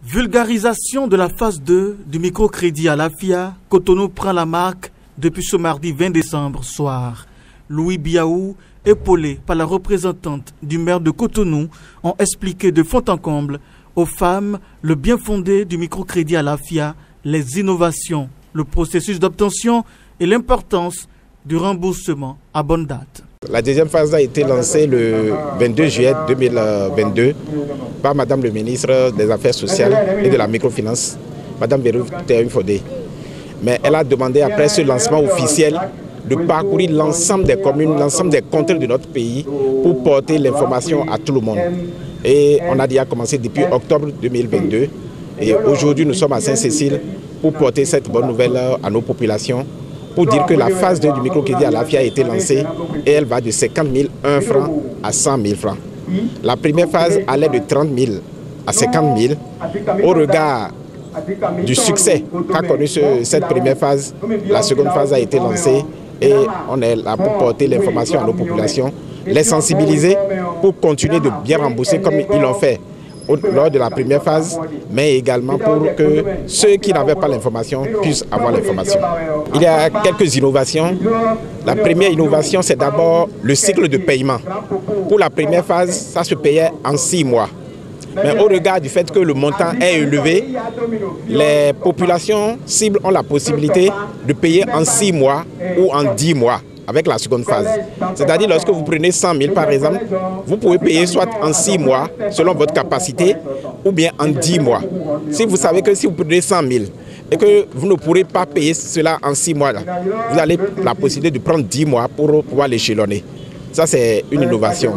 Vulgarisation de la phase 2 du microcrédit à l'AFIA, Cotonou prend la marque depuis ce mardi 20 décembre soir. Louis Biaou, épaulé par la représentante du maire de Cotonou, ont expliqué de fond en comble aux femmes le bien fondé du microcrédit à l'AFIA, les innovations, le processus d'obtention et l'importance du remboursement à bonne date. La deuxième phase a été lancée le 22 juillet 2022 par Madame le ministre des Affaires sociales et de la microfinance, Madame Vérouve Théophodé. Mais elle a demandé après ce lancement officiel de parcourir l'ensemble des communes, l'ensemble des contrées de notre pays pour porter l'information à tout le monde. Et on a déjà commencé depuis octobre 2022 et aujourd'hui nous sommes à Saint-Cécile pour porter cette bonne nouvelle à nos populations, pour dire que la phase 2 du microcrédit à l'AFIA a été lancée et elle va de 50 001 francs à 100 000 francs. La première phase allait de 30 000 à 50 000. Au regard du succès qu'a connu cette première phase, la seconde phase a été lancée et on est là pour porter l'information à nos populations, les sensibiliser pour continuer de bien rembourser comme ils l'ont fait lors de la première phase, mais également pour que ceux qui n'avaient pas l'information puissent avoir l'information. Il y a quelques innovations. La première innovation, c'est d'abord le cycle de paiement. Pour la première phase, ça se payait en 6 mois. Mais au regard du fait que le montant est élevé, les populations cibles ont la possibilité de payer en 6 mois ou en 10 mois. Avec la seconde phase. C'est-à-dire lorsque vous prenez 100 000 par exemple, vous pouvez payer soit en 6 mois selon votre capacité ou bien en 10 mois. Si vous savez que si vous prenez 100 000 et que vous ne pourrez pas payer cela en 6 mois, vous avez la possibilité de prendre 10 mois pour pouvoir l'échelonner. Ça, c'est une innovation.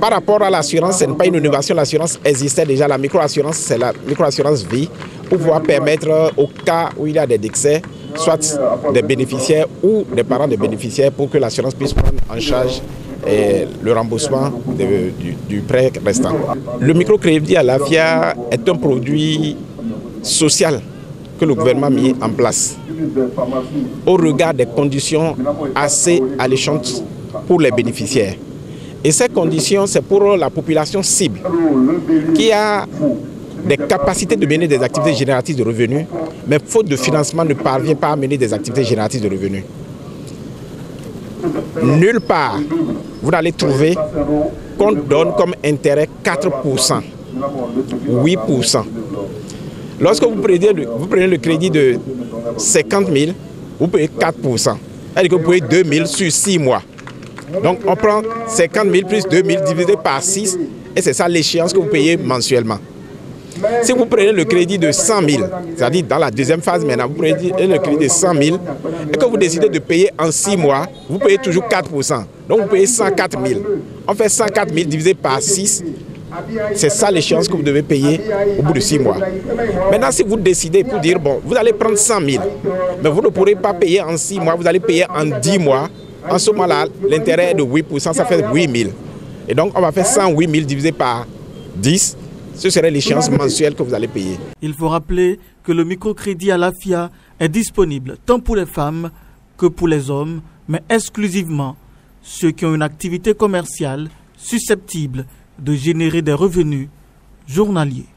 Par rapport à l'assurance, ce n'est pas une innovation, l'assurance existait déjà. La microassurance, c'est la microassurance vie pour pouvoir permettre au cas où il y a des décès, soit des bénéficiaires ou des parents des bénéficiaires pour que l'assurance puisse prendre en charge le remboursement du prêt restant. Le microcrédit à l'AFIA est un produit social que le gouvernement a mis en place au regard des conditions assez alléchantes pour les bénéficiaires. Et ces conditions, c'est pour la population cible qui a des capacités de mener des activités génératrices de revenus, mais faute de financement ne parvient pas à mener des activités génératrices de revenus. Nulle part, vous allez trouver qu'on donne comme intérêt 4%, 8%. Lorsque vous prenez le crédit de 50 000, vous payez 4%. C'est-à-dire que vous payez 2 000 sur 6 mois. Donc on prend 50 000 plus 2 000 divisé par 6 et c'est ça l'échéance que vous payez mensuellement. Si vous prenez le crédit de 100 000, c'est-à-dire dans la deuxième phase maintenant, vous prenez le crédit de 100 000 et que vous décidez de payer en 6 mois, vous payez toujours 4%. Donc vous payez 104 000. On fait 104 000 divisé par 6, c'est ça l'échéance que vous devez payer au bout de 6 mois. Maintenant, si vous décidez pour dire, bon, vous allez prendre 100 000, mais vous ne pourrez pas payer en 6 mois, vous allez payer en 10 mois, en ce moment-là, l'intérêt est de 8%, ça fait 8 000. Et donc on va faire 108 000 divisé par 10. Ce serait l'échéance mensuelle que vous allez payer. Il faut rappeler que le microcrédit à l'AFIA est disponible tant pour les femmes que pour les hommes, mais exclusivement ceux qui ont une activité commerciale susceptible de générer des revenus journaliers.